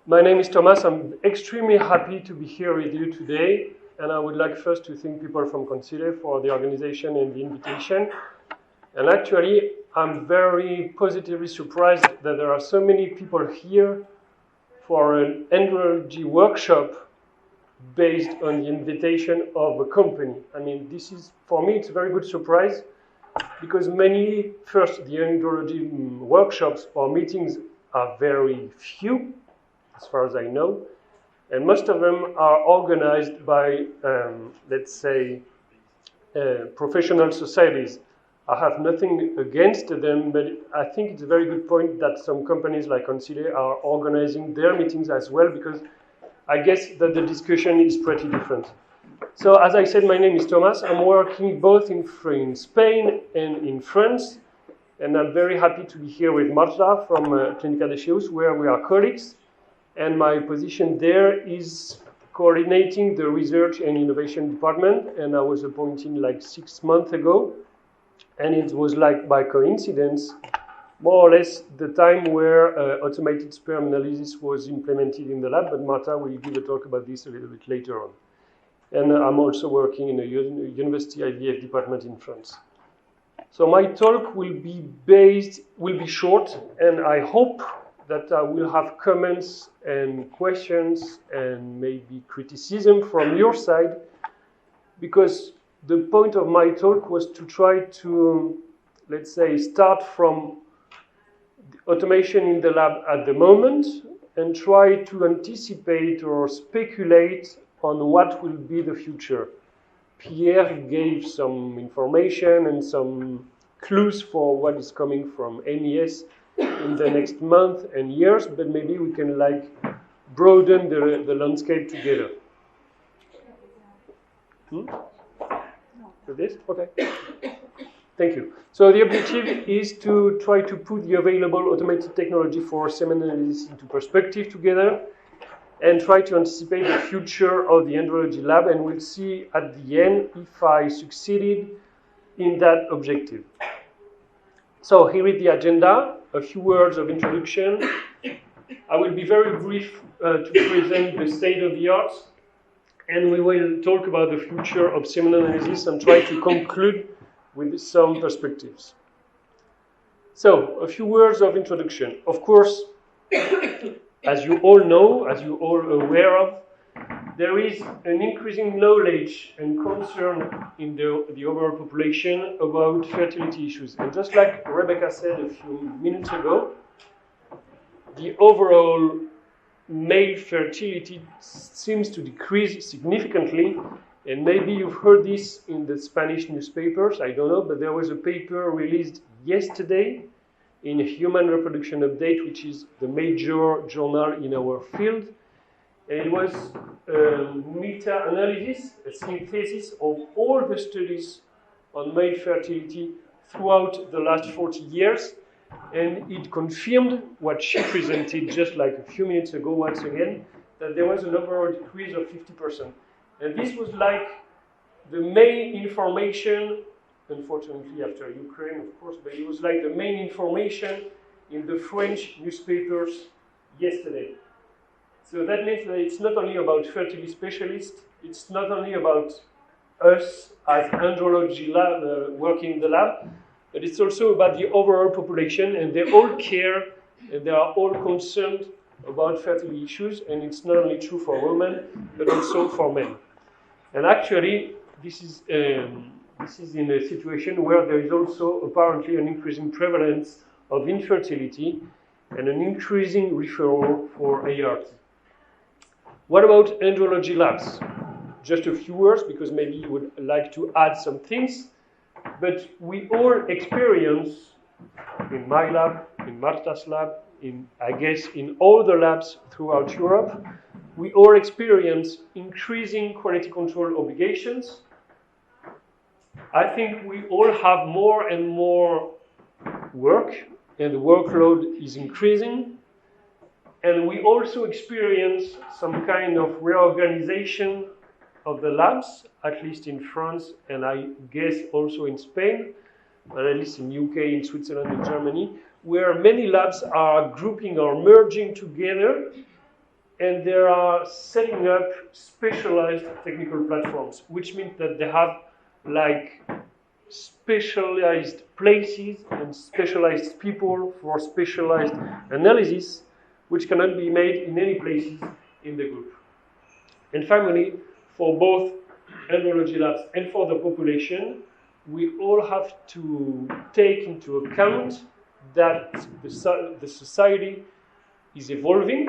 My name is Thomas. I'm extremely happy to be here with you today, and I would like first to thank people from Consider for the organization and the invitation. And actually, I'm very positively surprised that there are so many people here for an andrology workshop based on the invitation of a company. I mean, this is, for me, it's a very good surprise because mainly, first, the andrology workshops or meetings are very few, as far as I know, and most of them are organized by, let's say, professional societies. I have nothing against them, but I think it's a very good point that some companies like Consider are organizing their meetings as well, because I guess that the discussion is pretty different. So, as I said, my name is Thomas. I'm working both in Spain and in France, and I'm very happy to be here with Marta from Clínica Dexeus, where we are colleagues. And my position there is coordinating the research and innovation department, and I was appointed like 6 months ago. And it was like by coincidence, more or less the time where automated sperm analysis was implemented in the lab, but Marta will give a talk about this a little bit later on. And I'm also working in a university IVF department in France. So my talk will be short, and I hope that I will have comments and questions and maybe criticism from your side, because the point of my talk was to try to, let's say, start from the automation in the lab at the moment and try to anticipate or speculate on what will be the future. Pierre gave some information and some clues for what is coming from MES in the next month and years, but maybe we can like broaden the landscape together. With this? Okay. Thank you. So the objective is to try to put the available automated technology for semen analysis into perspective together and try to anticipate the future of the andrology lab, and we'll see at the end if I succeeded in that objective. So here is the agenda. A few words of introduction. I will be very brief to present the state of the art, and we will talk about the future of semen analysis and try to conclude with some perspectives. So, a few words of introduction. Of course, as you all know, as you all are aware of, there is an increasing knowledge and concern in the overall population about fertility issues. And just like Rebecca said a few minutes ago, the overall male fertility seems to decrease significantly. And maybe you've heard this in the Spanish newspapers, I don't know, but there was a paper released yesterday in Human Reproduction Update, which is the major journal in our field. And it was a meta-analysis, a synthesis of all the studies on male fertility throughout the last 40 years. And it confirmed what she presented just like a few minutes ago once again, that there was an overall decrease of 50%. And this was like the main information, unfortunately after Ukraine, of course, but it was like the main information in the French newspapers yesterday. So that means that it's not only about fertility specialists, it's not only about us as andrology lab, working in the lab, but it's also about the overall population, and they all care and they are all concerned about fertility issues, and it's not only true for women, but also for men. And actually, this is in a situation where there is also apparently an increasing prevalence of infertility and an increasing referral for ART. What about andrology labs? Just a few words, because maybe you would like to add some things. But we all experience, in my lab, in Marta's lab, I guess in all the labs throughout Europe, we all experience increasing quality control obligations. I think we all have more and more work, and the workload is increasing. And we also experience some kind of reorganization of the labs, at least in France, and I guess also in Spain, but at least in UK, in Switzerland, in Germany, where many labs are grouping or merging together and they are setting up specialized technical platforms, which means that they have like specialized places and specialized people for specialized analysis, which cannot be made in any places in the group. And finally, for both andrology labs and for the population, we all have to take into account that the society is evolving,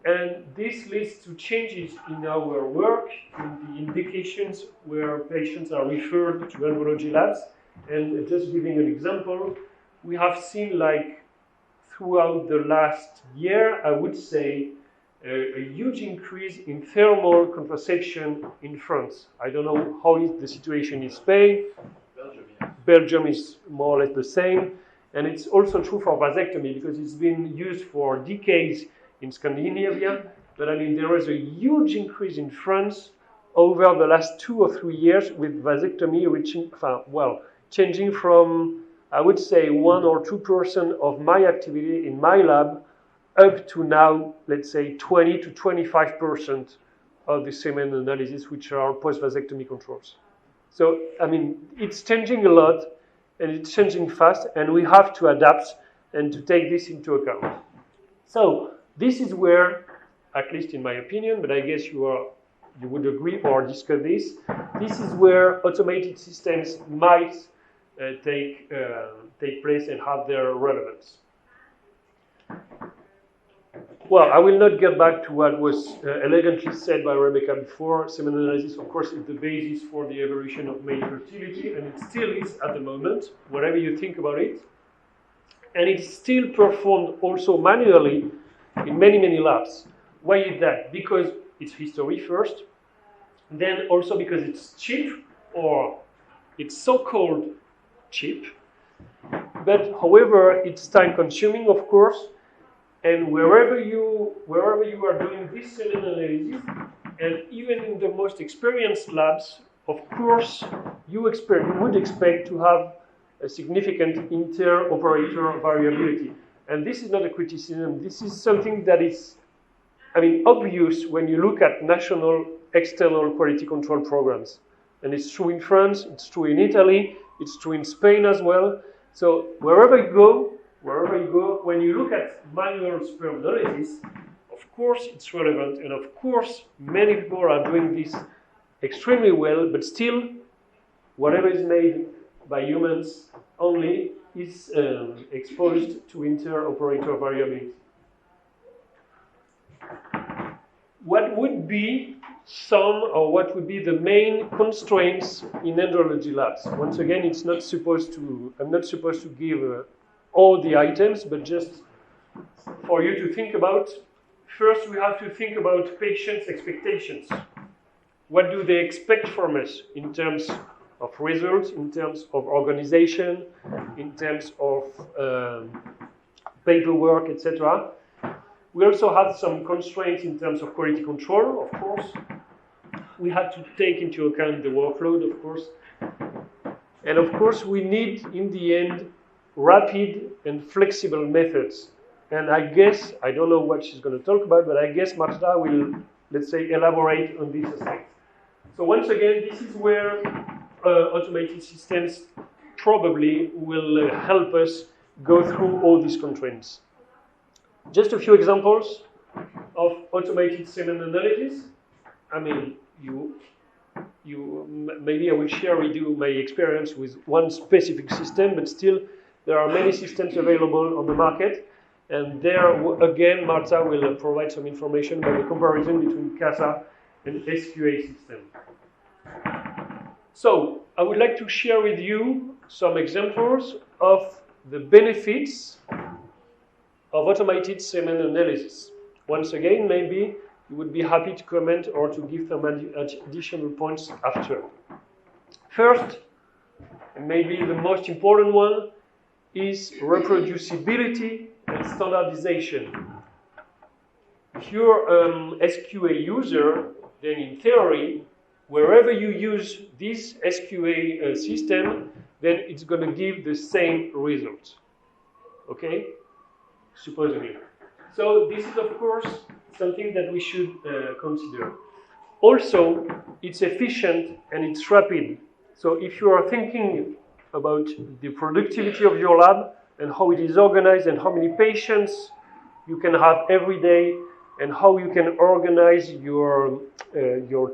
and this leads to changes in our work, in the indications where patients are referred to andrology labs. And just giving an example, we have seen like throughout the last year, I would say, a huge increase in thermal contraception in France. I don't know how is the situation in Spain. Belgium is more or less the same. And it's also true for vasectomy because it's been used for decades in Scandinavia. But I mean, there was a huge increase in France over the last 2 or 3 years with vasectomy changing from, I would say, 1 or 2% of my activity in my lab up to now, let's say, 20 to 25% of the semen analysis, which are post-vasectomy controls. So, I mean, it's changing a lot, and it's changing fast, and we have to adapt and to take this into account. So, this is where, at least in my opinion, but I guess you would agree or discuss this is where automated systems might take place and have their relevance. Well, I will not get back to what was elegantly said by Rebecca before. Semen analysis, of course, is the basis for the evolution of male fertility, and it still is at the moment, whatever you think about it. And it's still performed also manually in many, many labs. Why is that? Because it's history first, then also because it's cheap, or it's so-called cheap. But however, it's time-consuming, of course. And wherever you are doing this semen analysis, and even in the most experienced labs, of course, you would expect to have a significant inter-operator variability. And this is not a criticism. This is something that is, obvious when you look at national external quality control programs. And it's true in France, it's true in Italy, it's true in Spain as well. So wherever you go, when you look at manual sperm analysis, of course it's relevant, and of course many people are doing this extremely well, but still, whatever is made by humans only is exposed to inter-operator variability. What would be what would be the main constraints in andrology labs? Once again, I'm not supposed to give all the items, but just for you to think about. First, we have to think about patients' expectations. What do they expect from us in terms of results, in terms of organization, in terms of paperwork, etc. We also had some constraints in terms of quality control, of course. We had to take into account the workload, of course. And of course, we need, in the end, rapid and flexible methods. And I guess, I don't know what she's going to talk about, but I guess Marta will, let's say, elaborate on this aspect. So once again, this is where automated systems probably will help us go through all these constraints. Just a few examples of automated semen analysis. Maybe I will share with you my experience with one specific system, but still there are many systems available on the market. And there, again, Marta will provide some information about the comparison between CASA and SQA system. So, I would like to share with you some examples of the benefits of automated semen analysis. Once again, maybe you would be happy to comment or to give some additional points after. First, and maybe the most important one, is reproducibility and standardization. If you're SQA user, then in theory, wherever you use this SQA system, then it's going to give the same results. Okay? Supposedly. So this is, of course, something that we should consider. Also, it's efficient and it's rapid. So if you are thinking about the productivity of your lab and how it is organized and how many patients you can have every day and how you can organize your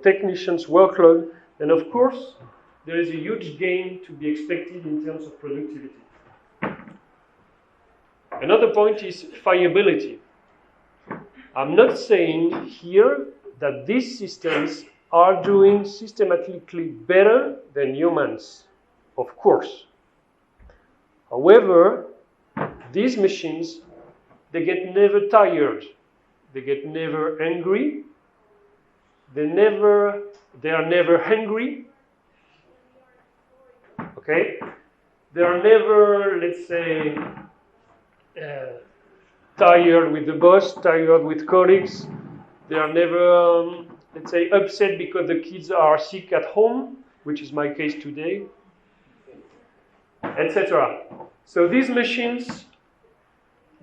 technicians' workload, then of course there is a huge gain to be expected in terms of productivity. Another point is fiability. I'm not saying here that these systems are doing systematically better than humans, of course. However, these machines, they get never tired, they get never angry, they are never hungry, okay? They are never, let's say, tired with the boss, tired with colleagues. They are never, let's say, upset because the kids are sick at home, which is my case today, etc. So these machines,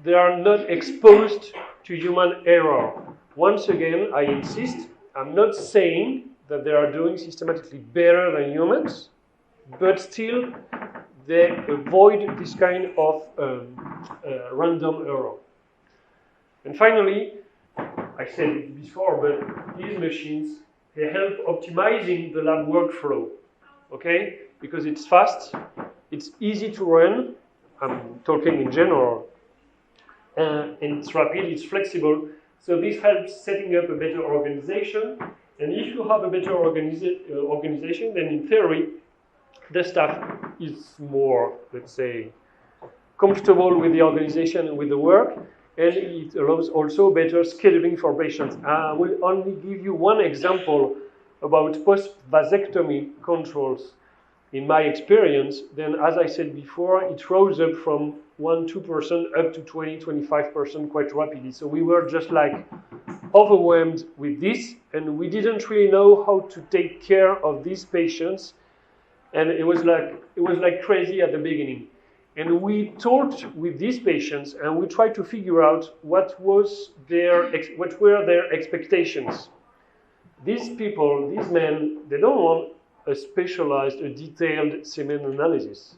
they are not exposed to human error. Once again, I insist, I'm not saying that they are doing systematically better than humans, but still they avoid this kind of random error. And finally, I said it before, but these machines, they help optimizing the lab workflow, okay? Because it's fast, it's easy to run, I'm talking in general, and it's rapid, it's flexible, so this helps setting up a better organization, and if you have a better organization, then in theory, the staff is more, let's say, comfortable with the organization and with the work, and it allows also better scheduling for patients. I will only give you one example about post-vasectomy controls. In my experience, then as I said before, it rose up from 1-2% up to 20-25% quite rapidly. So we were just like overwhelmed with this, and we didn't really know how to take care of these patients, and it was like crazy at the beginning. And we talked with these patients, and we tried to figure out what were their expectations. These people, these men, they don't want a specialized, a detailed semen analysis.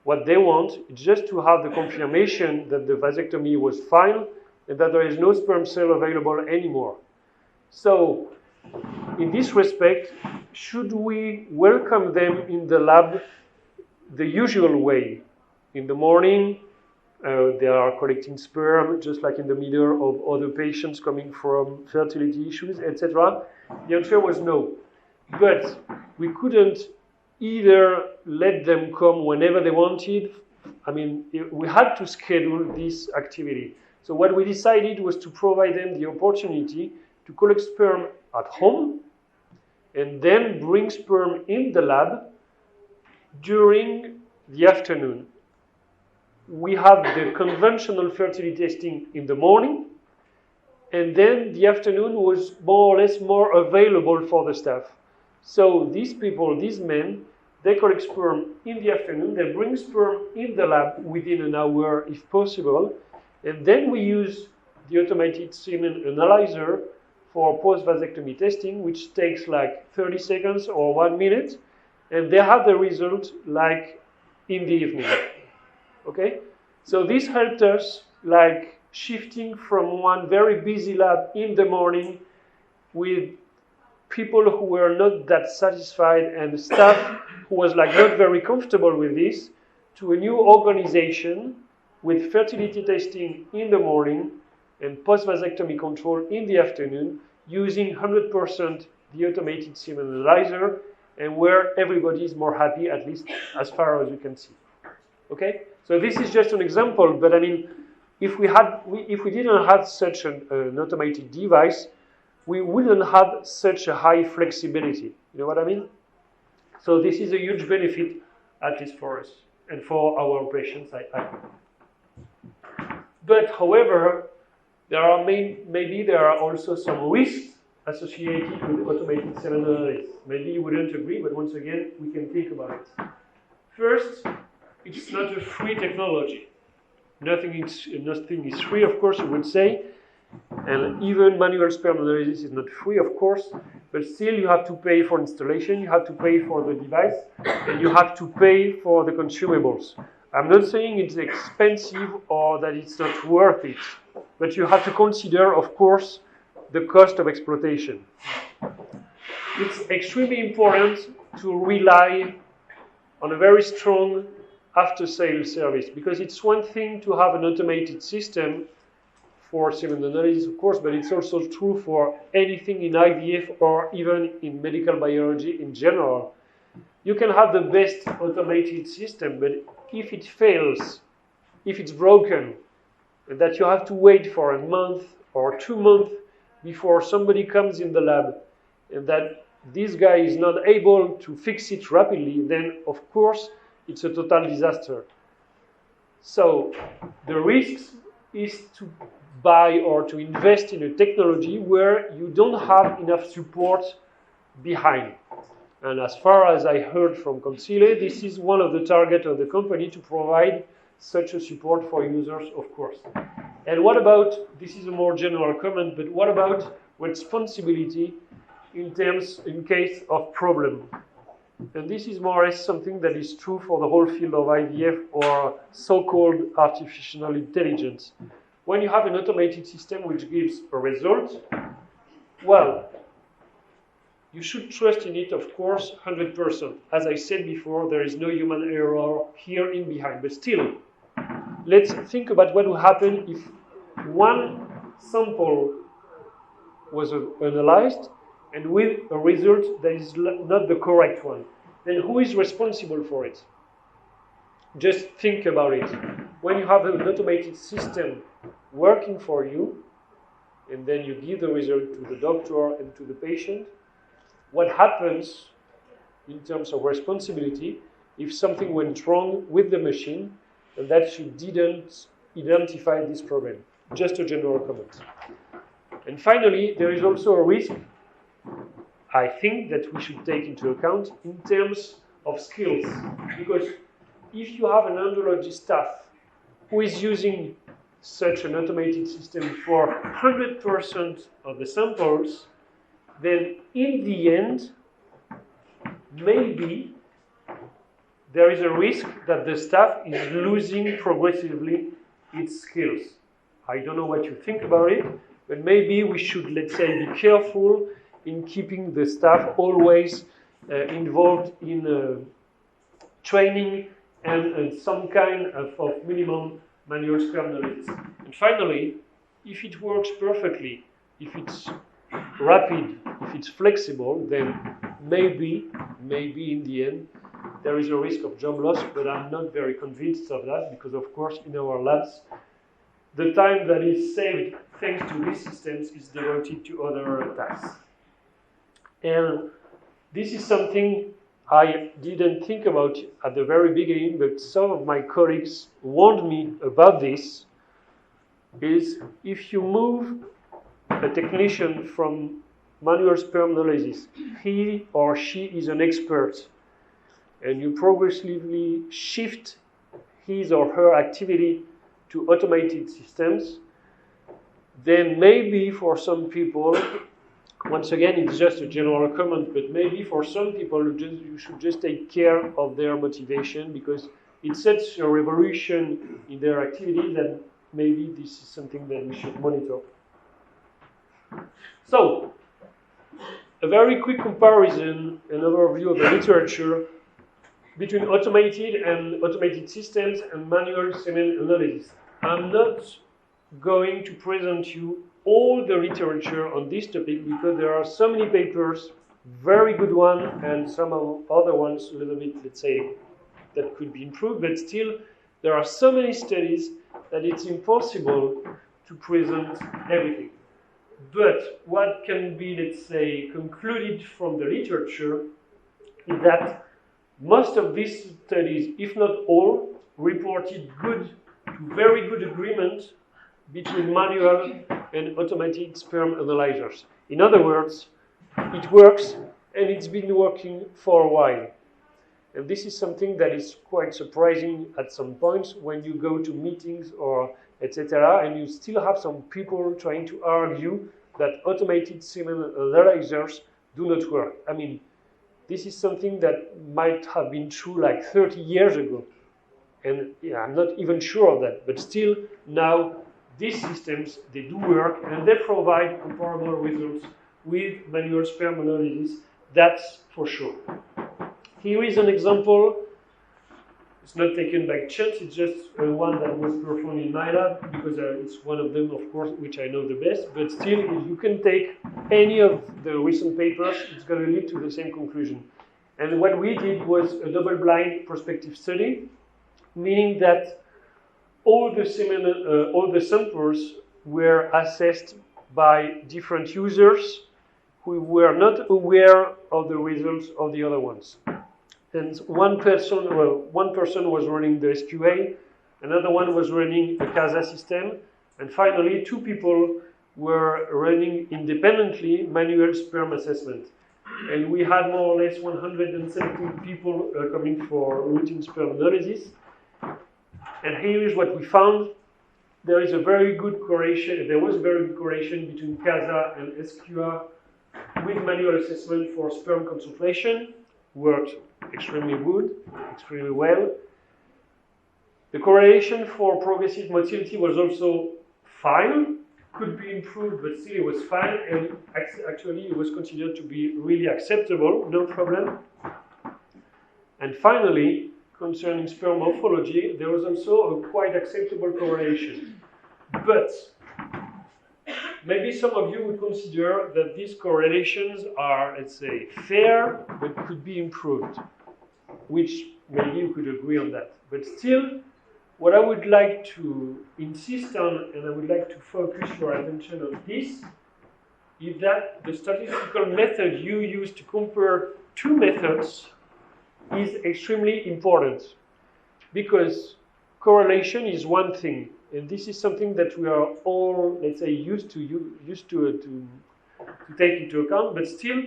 What they want is just to have the confirmation that the vasectomy was fine and that there is no sperm cell available anymore. So, in this respect, should we welcome them in the lab the usual way? In the morning, they are collecting sperm, just like in the middle of other patients coming from fertility issues, etc. The answer was no. But we couldn't either let them come whenever they wanted. I mean, we had to schedule this activity. So what we decided was to provide them the opportunity to collect sperm at home and then bring sperm in the lab during the afternoon. We have the conventional fertility testing in the morning, and then the afternoon was more or less more available for the staff. So these people, these men, they collect sperm in the afternoon, they bring sperm in the lab within an hour if possible, and then we use the automated semen analyzer for post-vasectomy testing, which takes like 30 seconds or 1 minute, and they have the result like in the evening. Okay? So this helped us like shifting from one very busy lab in the morning with people who were not that satisfied and staff who was like not very comfortable with this to a new organization with fertility testing in the morning and post-vasectomy control in the afternoon using 100% the automated semen analyzer and where everybody is more happy, at least as far as you can see. Okay? So this is just an example, but I mean, if we didn't have such an automated device, we wouldn't have such a high flexibility. You know what I mean? So this is a huge benefit, at least for us and for our patients. But however, maybe there are also some risks associated with automated semen analysis. Maybe you wouldn't agree, but once again, we can think about it. First, it's not a free technology. Nothing is free, of course, you would say. And even manual sperm analysis is not free, of course, but still you have to pay for installation, you have to pay for the device, and you have to pay for the consumables. I'm not saying it's expensive or that it's not worth it, but you have to consider, of course, the cost of exploitation. It's extremely important to rely on a very strong after-sales service, because it's one thing to have an automated system for semen analysis, of course, but it's also true for anything in IVF or even in medical biology in general. You can have the best automated system, but if it fails, if it's broken, and that you have to wait for a month or 2 months before somebody comes in the lab, and that this guy is not able to fix it rapidly, then of course it's a total disaster. So the risks is to buy or to invest in a technology where you don't have enough support behind. And as far as I heard from Consile, this is one of the targets of the company, to provide such a support for users, of course. And what about, this is a more general comment, but what about responsibility in case of problem? And this is more or less something that is true for the whole field of IVF or so-called artificial intelligence. When you have an automated system which gives a result, well, you should trust in it, of course, 100%. As I said before, there is no human error here in behind. But still, let's think about what would happen if one sample was analyzed and with a result that is not the correct one. Then who is responsible for it? Just think about it. When you have an automated system working for you, and then you give the result to the doctor and to the patient, what happens in terms of responsibility if something went wrong with the machine and that you didn't identify this problem? Just a general comment. And finally, there is also a risk, I think, that we should take into account in terms of skills. Because if you have an andrology staff who is using such an automated system for 100% of the samples, then in the end, maybe there is a risk that the staff is losing progressively its skills. I don't know what you think about it, but maybe we should, let's say, be careful in keeping the staff always involved in training and some kind of minimum manual sperm analysis. And finally, if it works perfectly, if it's rapid, if it's flexible, then maybe in the end, there is a risk of job loss, but I'm not very convinced of that, because of course in our labs, the time that is saved thanks to these systems is devoted to other tasks. And this is something I didn't think about at the very beginning, but some of my colleagues warned me about this, is if you move a technician from manual sperm analysis, he or she is an expert, and you progressively shift his or her activity to automated systems, then maybe for some people, once again, it's just a general comment, but maybe for some people, you should just take care of their motivation, because it's such a revolution in their activity that maybe this is something that we should monitor. So, a very quick comparison and overview of the literature between automated systems and manual semen analysis. I'm not going to present you all the literature on this topic, because there are so many papers, very good ones, and some other ones a little bit, let's say, that could be improved, but still there are so many studies that it's impossible to present everything. But what can be, let's say, concluded from the literature is that most of these studies, if not all, reported good to very good agreement between manual and automated sperm analyzers. In other words, it works, and it's been working for a while. And this is something that is quite surprising at some points when you go to meetings or etc. and you still have some people trying to argue that automated semen analyzers do not work. I mean, this is something that might have been true like 30 years ago. And yeah, I'm not even sure of that. But still, now, these systems, they do work, and they provide comparable results with manual sperm analysis. That's for sure. Here is an example. It's not taken by chance, it's just one that was performed in my lab, because it's one of them, of course, which I know the best. But still, if you can take any of the recent papers, it's going to lead to the same conclusion. And what we did was a double-blind prospective study, meaning that all the samples were assessed by different users who were not aware of the results of the other ones. And one person was running the SQA, another one was running the CASA system, and finally 2 people were running independently manual sperm assessment. And we had more or less 170 people coming for routine sperm analysis. And here is what we found. There is a very good correlation. There was a very good correlation between CASA and SQA with manual assessment for sperm concentration. Worked extremely good, extremely well. The correlation for progressive motility was also fine. Could be improved, but still it was fine. And actually, it was considered to be really acceptable, no problem. And finally, concerning sperm morphology, there was also a quite acceptable correlation. But maybe some of you would consider that these correlations are, let's say, fair, but could be improved, which maybe you could agree on that. But still, what I would like to insist on, and I would like to focus your attention on this, is that the statistical method you use to compare 2 methods is extremely important, because correlation is one thing, and this is something that we are all, let's say, used to take into account. But still,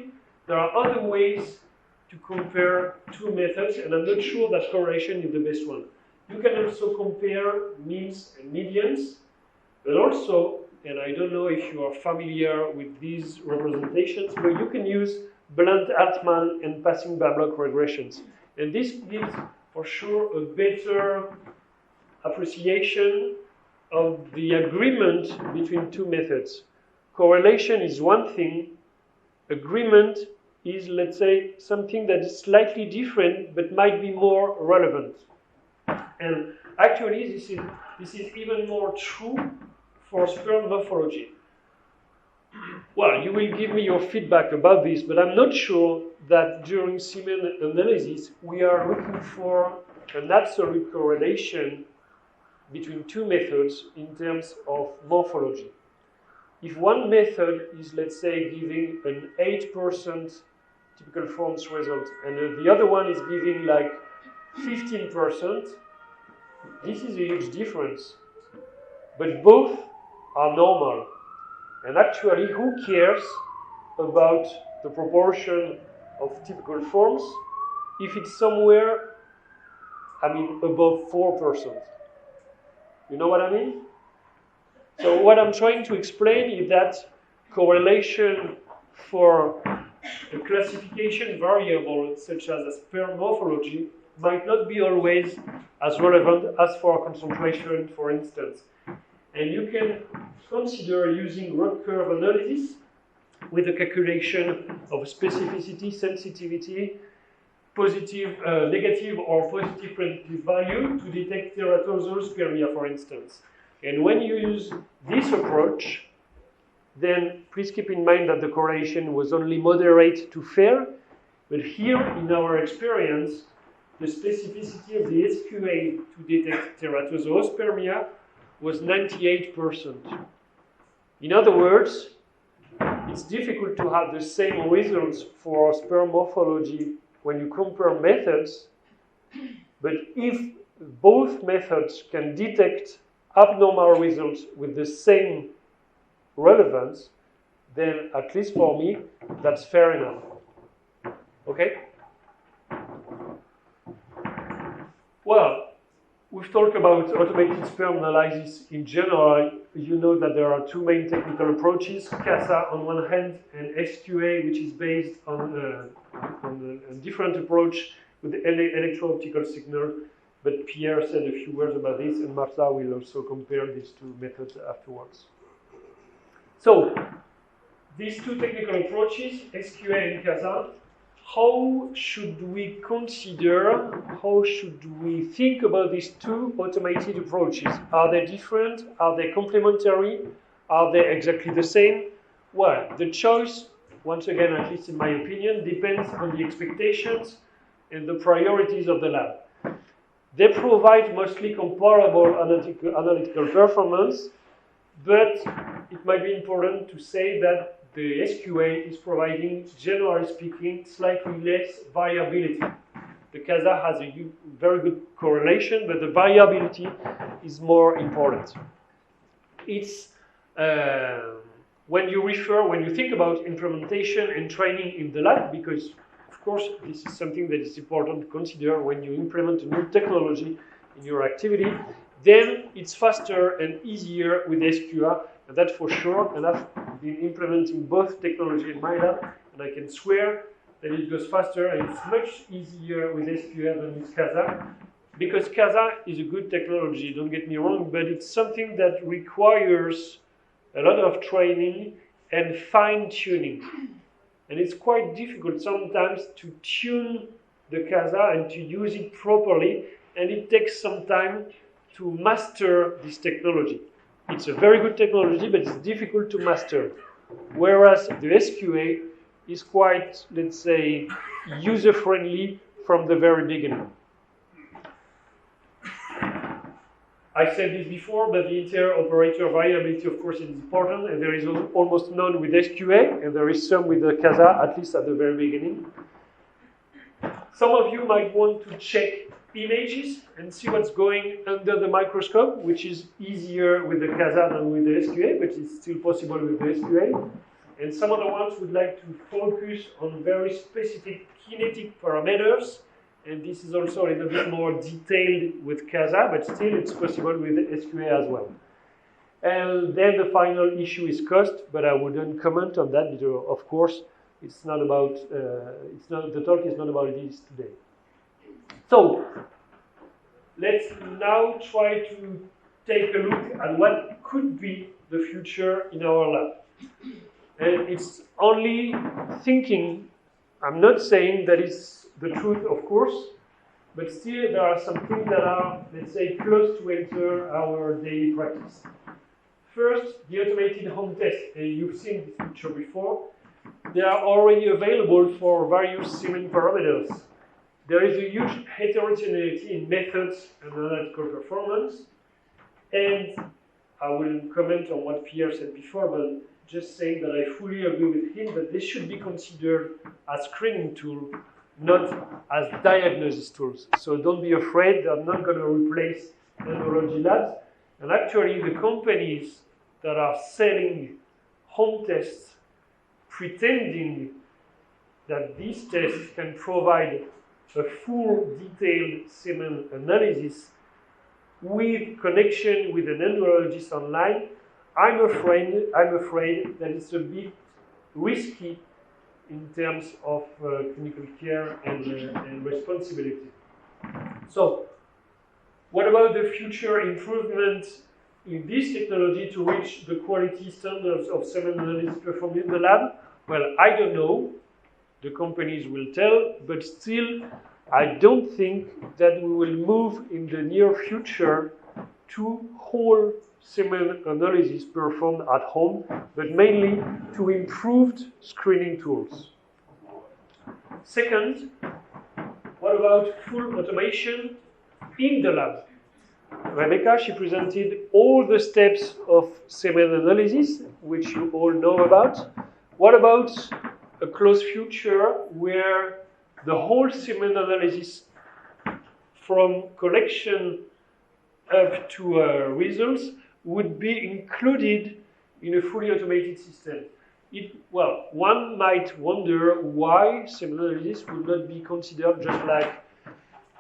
there are other ways to compare 2 methods, and I'm not sure that correlation is the best one. You can also compare means and medians, but also, and I don't know if you are familiar with these representations, but you can use Blunt-Hartmann and passing-Bablock regressions. And this gives, for sure, a better appreciation of the agreement between 2 methods. Correlation is one thing. Agreement is, let's say, something that is slightly different, but might be more relevant. And actually, this is even more true for sperm morphology. Well, you will give me your feedback about this, but I'm not sure that during semen analysis we are looking for an absolute correlation between 2 methods in terms of morphology. If one method is, let's say, giving an 8% typical forms result, and the other one is giving like 15%, this is a huge difference. But both are normal. And actually, who cares about the proportion of typical forms if it's somewhere, above 4%? You know what I mean? So what I'm trying to explain is that correlation for a classification variable such as a sperm morphology might not be always as relevant as for concentration, for instance. And you can consider using rod curve analysis with a calculation of specificity, sensitivity, positive, negative or positive predictive value to detect teratozal spermia, for instance. And when you use this approach, then please keep in mind that the correlation was only moderate to fair, but here in our experience, the specificity of the SQA to detect teratozoospermia was 98%. In other words, it's difficult to have the same results for sperm morphology when you compare methods, but if both methods can detect abnormal results with the same relevance, then at least for me, that's fair enough. Okay? Well, we've talked about automated sperm analysis in general. You know that there are two main technical approaches, CASA on one hand and SQA, which is based on a different approach with the electro-optical signal. But Pierre said a few words about this, and Martha will also compare these two methods afterwards. So, these two technical approaches, SQA and CASA, how should we consider, how should we think about these two automated approaches? Are they different? Are they complementary? Are they exactly the same? Well, the choice, once again, at least in my opinion, depends on the expectations and the priorities of the lab. They provide mostly comparable analytical performance, but it might be important to say that the SQA is providing, generally speaking, slightly less variability. The CASA has a very good correlation, but the variability is more important. It's when you think about implementation and training in the lab, because of course this is something that is important to consider when you implement a new technology in your activity, then it's faster and easier with SQA, and that's for sure. And I've been implementing both technology in my lab, and I can swear that it goes faster and it's much easier with SQA than with CASA, because CASA is a good technology, don't get me wrong, but it's something that requires a lot of training and fine-tuning. And it's quite difficult sometimes to tune the CASA and to use it properly, and it takes some time to master this technology. It's a very good technology, but it's difficult to master. Whereas the SQA is quite, let's say, user-friendly from the very beginning. I said this before, but the inter-operator variability, of course, is important, and there is almost none with SQA, and there is some with the CASA, at least at the very beginning. Some of you might want to check images and see what's going under the microscope, which is easier with the CASA than with the SQA, but it's still possible with the SQA. And some other ones would like to focus on very specific kinetic parameters, and this is also a little bit more detailed with CASA, but still it's possible with the SQA as well. And then the final issue is cost, but I wouldn't comment on that because, of course, it's not about. The talk is not about this today. So let's now try to take a look at what could be the future in our lab. And it's only thinking. I'm not saying that it's the truth, of course, but still there are some things that are, let's say, close to enter our daily practice. First, the automated home test. You've seen this picture before. They are already available for various semen parameters. There is a huge heterogeneity in methods and analytical performance. And I will comment on what Pierre said before, but just saying that I fully agree with him that they should be considered as screening tools, not as diagnosis tools. So don't be afraid, they're not going to replace andrology labs. And actually, the companies that are selling home tests, pretending that these tests can provide a full detailed semen analysis with connection with an andrologist online, I'm afraid that it's a bit risky in terms of clinical care and responsibility. So, what about the future improvement in this technology to reach the quality standards of semen analysis performed in the lab? Well, I don't know. The companies will tell, but still, I don't think that we will move in the near future to whole semen analysis performed at home, but mainly to improved screening tools. Second, what about full automation in the lab? Rebecca, she presented all the steps of semen analysis, which you all know about. What about a close future where the whole semen analysis from collection up to results would be included in a fully automated system? Well, one might wonder why semen analysis would not be considered just like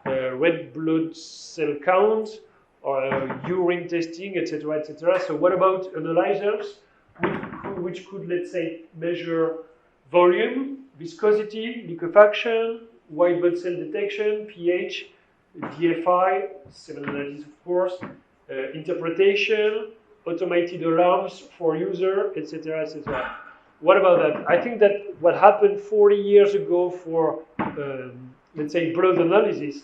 red blood cell count, or urine testing, etc., etc. So what about analyzers, which could, let's say, measure volume, viscosity, liquefaction, white blood cell detection, pH, DFI, semen analysis, of course, interpretation, automated alarms for user, etc., etc. What about that? I think that what happened 40 years ago for, let's say, blood analysis,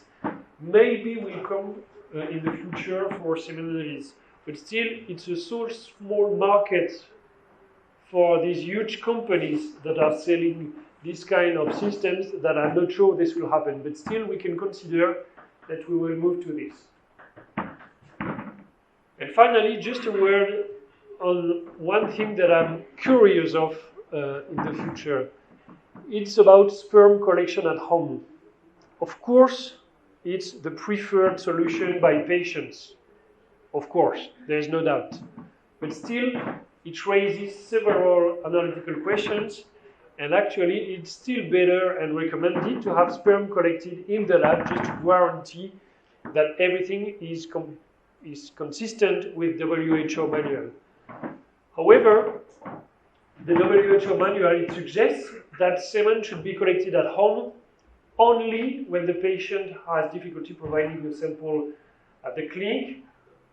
maybe will come in the future for semen analysis. But still, it's a so small market for these huge companies that are selling this kind of systems that I'm not sure this will happen. But still, we can consider that we will move to this. And finally, just a word on one thing that I'm curious of in the future. It's about sperm collection at home. Of course, it's the preferred solution by patients. Of course, there's no doubt. But still, it raises several analytical questions, and actually it's still better and recommended to have sperm collected in the lab just to guarantee that everything is consistent with WHO manual. However, the WHO manual, it suggests that semen should be collected at home only when the patient has difficulty providing the sample at the clinic,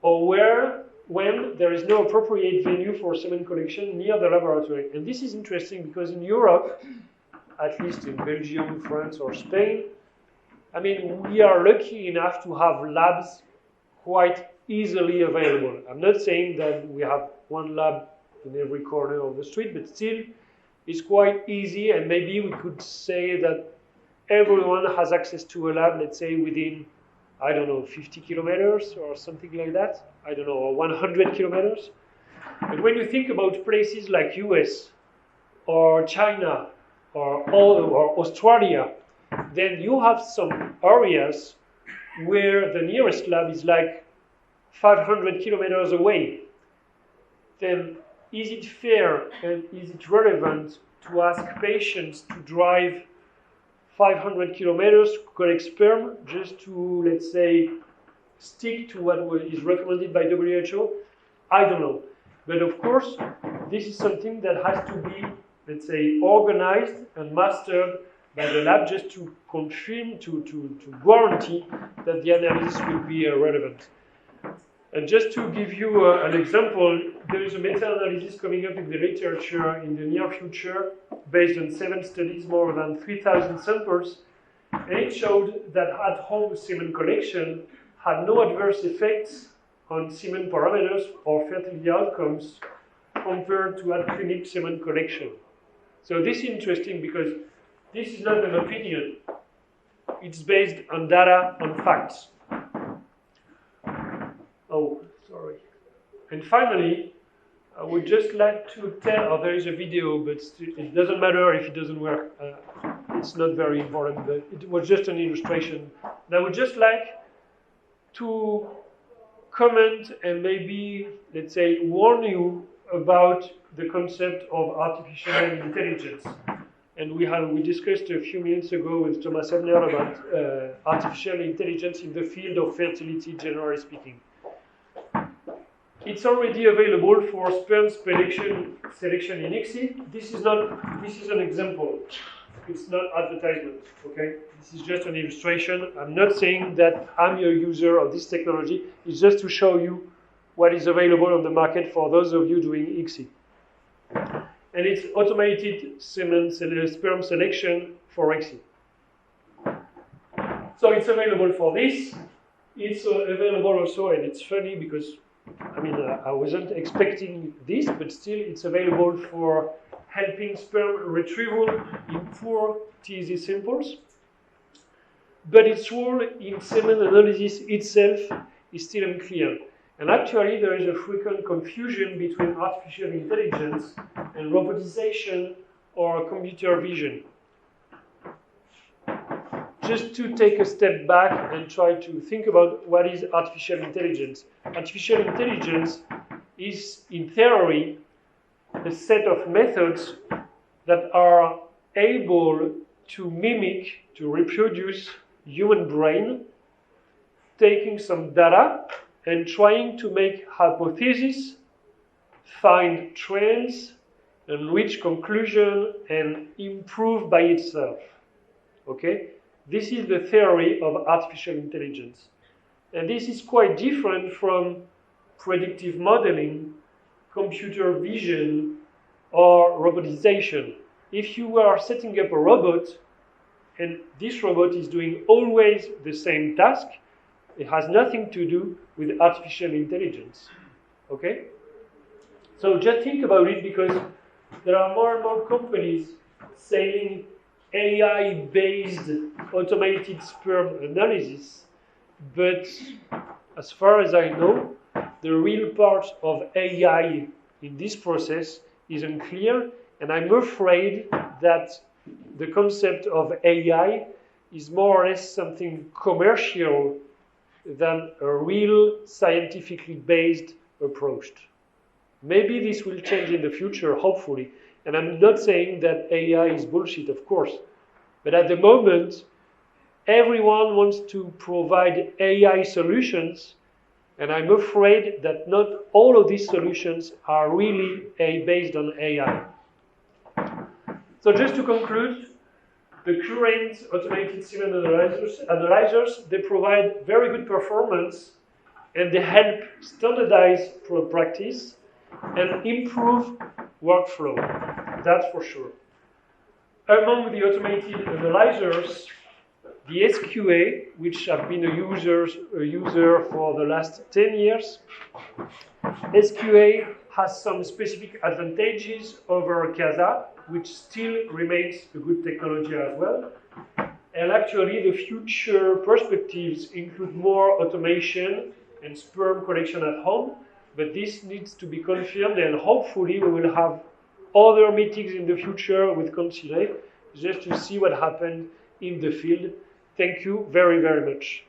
or when there is no appropriate venue for semen collection near the laboratory. And this is interesting because in Europe, at least in Belgium, France, or Spain, I mean, we are lucky enough to have labs quite easily available. I'm not saying that we have one lab in every corner of the street, but still, it's quite easy, and maybe we could say that everyone has access to a lab, let's say within, I don't know, 50 kilometers or something like that. I don't know, or 100 kilometers. But when you think about places like US or China or Australia, then you have some areas where the nearest lab is like 500 kilometers away. Then is it fair and is it relevant to ask patients to drive 500 kilometers to collect sperm just to, let's say, stick to what is recommended by WHO? I don't know. But of course, this is something that has to be, let's say, organized and mastered by the lab just to confirm, to guarantee that the analysis will be relevant. And just to give you an example, there is a meta-analysis coming up in the literature in the near future based on 7 studies, more than 3,000 samples, and it showed that at-home semen collection had no adverse effects on semen parameters or fertility outcomes compared to at-clinic semen collection. So this is interesting because this is not an opinion. It's based on data, on facts. Oh, sorry. And finally, I would just like to tell, there is a video, but it doesn't matter if it doesn't work. It's not very important, but it was just an illustration. And I would just like to comment and maybe, let's say, warn you about the concept of artificial intelligence. And we discussed a few minutes ago with Thomas Ebner about artificial intelligence in the field of fertility, generally speaking. It's already available for sperm selection in ICSI. This is an example. It's not advertisement, okay? This is just an illustration. I'm not saying that I'm a user of this technology. It's just to show you what is available on the market for those of you doing ICSI. And it's automated sperm selection for ICSI. So it's available for this. It's available also, and it's funny because I wasn't expecting this, but still it's available for helping sperm retrieval in poor TZ samples. But its role in semen analysis itself is still unclear. And actually there is a frequent confusion between artificial intelligence and robotization or computer vision. Just to take a step back and try to think about what is artificial intelligence. Artificial intelligence is, in theory, a set of methods that are able to mimic, to reproduce human brain taking some data and trying to make hypotheses, find trends, and reach conclusion and improve by itself. Okay? This is the theory of artificial intelligence. And this is quite different from predictive modeling, computer vision, or robotization. If you are setting up a robot, and this robot is doing always the same task, it has nothing to do with artificial intelligence. Okay? So just think about it, because there are more and more companies saying AI-based automated sperm analysis, but as far as I know, the real part of AI in this process is unclear, and I'm afraid that the concept of AI is more or less something commercial than a real scientifically based approach. Maybe this will change in the future, hopefully, and I'm not saying that AI is bullshit, of course, but at the moment, everyone wants to provide AI solutions, and I'm afraid that not all of these solutions are really based on AI. So just to conclude, the current automated semen analyzers, they provide very good performance, and they help standardize practice and improve workflow. That's for sure. Among the automated analyzers, the SQA, which have been a user for the last 10 years, SQA has some specific advantages over CASA, which still remains a good technology as well. And actually, the future perspectives include more automation and sperm collection at home, but this needs to be confirmed, and hopefully we will have other meetings in the future with Concile just to see what happened in the field. Thank you very, very much.